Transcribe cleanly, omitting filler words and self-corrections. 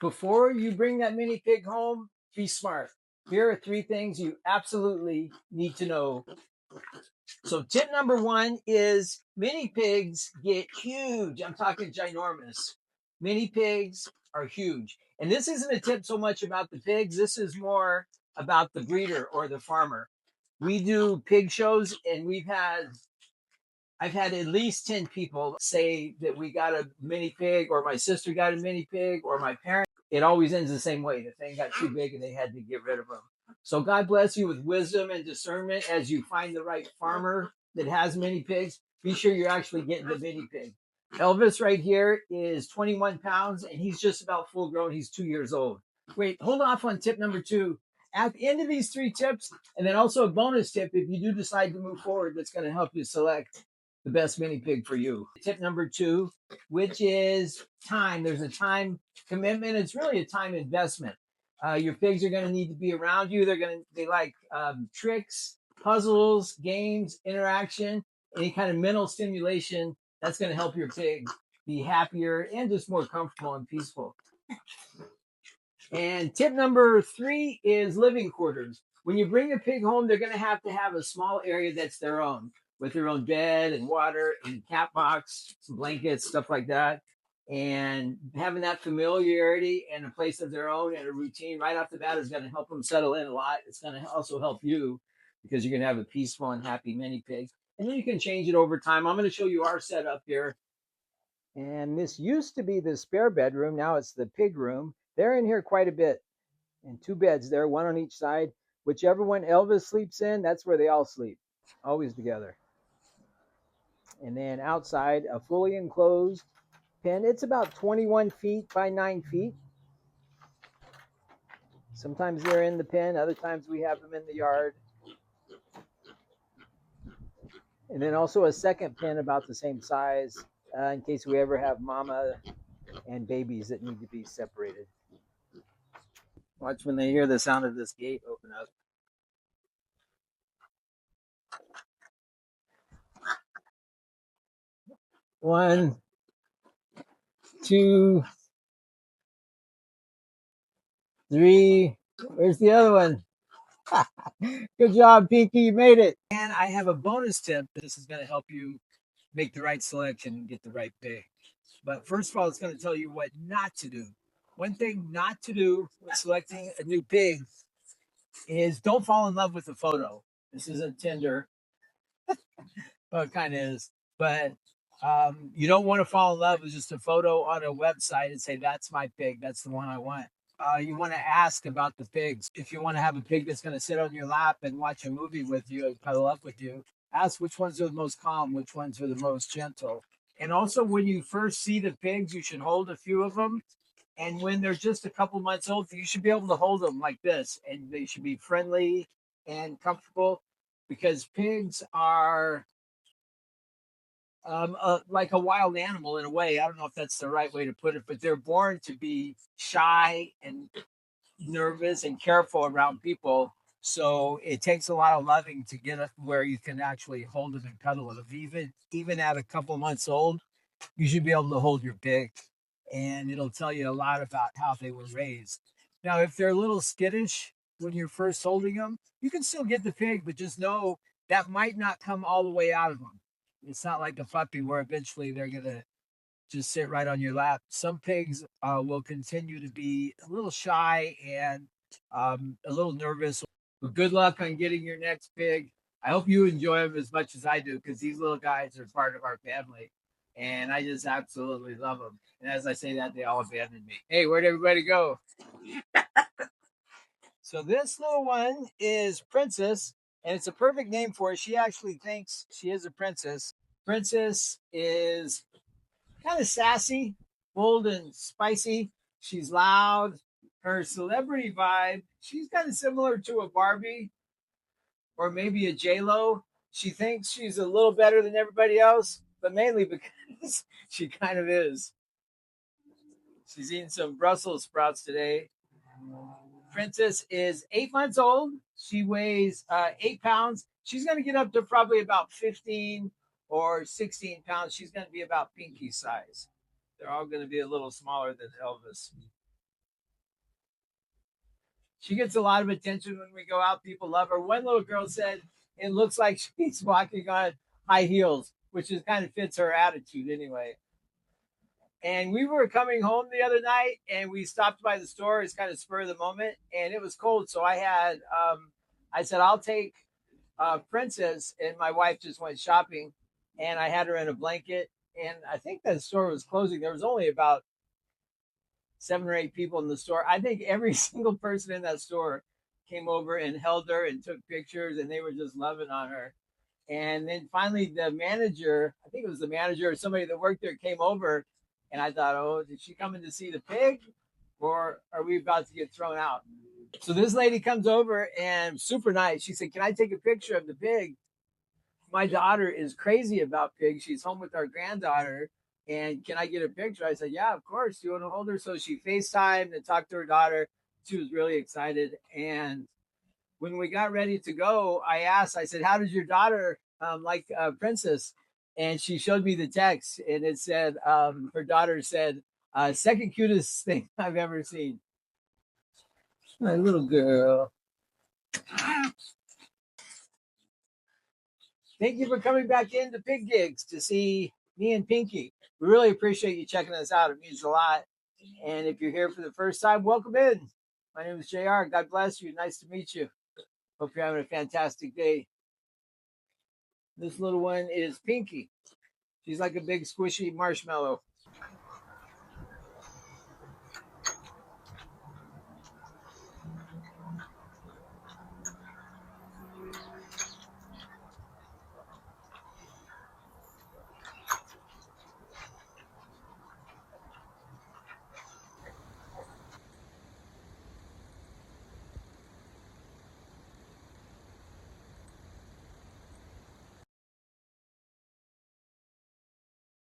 Before you bring that mini pig home, be smart. Here are 3 things you absolutely need to know. So tip number 1 is mini pigs get huge. I'm talking ginormous. Mini pigs are huge. And this isn't a tip so much about the pigs. This is more about the breeder or the farmer. We do pig shows and I've had at least 10 people say that we got a mini pig or my sister got a mini pig or my parents. It always ends the same way. The thing got too big and they had to get rid of them. So God bless you with wisdom and discernment as you find the right farmer that has mini pigs. Be sure you're actually getting the mini pig. Elvis right here is 21 pounds and he's just about full grown. He's 2 years old. Wait, hold off on tip number 2. At the end of these 3 tips, and then also a bonus tip if you do decide to move forward that's going to help you select the best mini pig for you. Tip number 2, which is time. There's a time commitment. It's really a time investment. Your pigs are going to need to be around you. They like tricks, puzzles, games, interaction, any kind of mental stimulation that's going to help your pig be happier and just more comfortable and peaceful. And tip number 3 is living quarters. When you bring a pig home, they're going to have a small area that's their own, with their own bed and water and cat box, some blankets, stuff like that. And having that familiarity and a place of their own and a routine right off the bat is going to help them settle in a lot. It's going to also help you because you're going to have a peaceful and happy mini pig. And then you can change it over time. I'm going to show you our setup here. And this used to be the spare bedroom. Now it's the pig room. They're in here quite a bit. And 2 beds there, 1 on each side. Whichever one Elvis sleeps in, that's where they all sleep. Always together. And then outside, a fully enclosed pen. It's about 21 feet by 9 feet. Sometimes they're in the pen. Other times we have them in the yard. And then also a second pen about the same size in case we ever have mama and babies that need to be separated. Watch when they hear the sound of this gate open up. 1, 2, 3. Where's the other one? Good job, Pinkie. You made it. And I have a bonus tip. This is going to help you make the right selection and get the right pig. But first of all, it's going to tell you what not to do. One thing not to do with selecting a new pig is don't fall in love with the photo. This isn't Tinder. Well, it kind of is. But you don't want to fall in love with just a photo on a website and say, that's my pig. That's the one I want. You want to ask about the pigs. If you want to have a pig that's going to sit on your lap and watch a movie with you and cuddle up with you, ask which ones are the most calm, which ones are the most gentle. And also, when you first see the pigs, you should hold a few of them. And when they're just a couple months old, you should be able to hold them like this. And they should be friendly and comfortable because pigs are like a wild animal in a way. I don't know if that's the right way to put it, but they're born to be shy and nervous and careful around people. So it takes a lot of loving to get up where you can actually hold them and cuddle them. Even at a couple months old, you should be able to hold your pig, and it'll tell you a lot about how they were raised. Now, if they're a little skittish when you're first holding them, you can still get the pig, but just know that might not come all the way out of them. It's not like a puppy where eventually they're gonna just sit right on your lap. Some pigs will continue to be a little shy and a little nervous. But good luck on getting your next pig. I hope you enjoy them as much as I do because these little guys are part of our family. And I just absolutely love them. And as I say that, they all abandoned me. Hey, where'd everybody go? So this little one is Princess, and it's a perfect name for her. She actually thinks she is a princess. Princess is kind of sassy, bold, and spicy. She's loud. Her celebrity vibe, she's kind of similar to a Barbie or maybe a J Lo. She thinks she's a little better than everybody else, but mainly because she kind of is. She's eating some Brussels sprouts today. Princess is 8 months old. She weighs 8 pounds. She's going to get up to probably about 15 or 16 pounds. She's going to be about Pinkie size. They're all going to be a little smaller than Elvis. She gets a lot of attention when we go out. People love her. One little girl said it looks like she's walking on high heels, which is kind of fits her attitude anyway. And we were coming home the other night, and we stopped by the store. It's kind of spur of the moment, and it was cold, so I said I'll take Princess, and my wife just went shopping, and I had her in a blanket. And I think that store was closing. There was only about 7 or 8 people in the store. I think every single person in that store came over and held her and took pictures, and they were just loving on her. And then finally, the manager, I think it was the manager or somebody that worked there, came over, and I thought, oh, did she come in to see the pig, or are we about to get thrown out? So this lady comes over and super nice. She said, "Can I take a picture of the pig? My daughter is crazy about pigs. She's home with our granddaughter. And can I get a picture?" I said, "Yeah, of course. You want to hold her?" So she FaceTimed and talked to her daughter. She was really excited. And when we got ready to go, I said, "How does your daughter like Princess?" And she showed me the text, and it said, her daughter said, "Second cutest thing I've ever seen." My little girl. Thank you for coming back into Pig Gigs to see me and Pinkie. We really appreciate you checking us out. It means a lot. And if you're here for the first time, welcome in. My name is JR. God bless you. Nice to meet you. Hope you're having a fantastic day. This little one is Pinkie. She's like a big squishy marshmallow.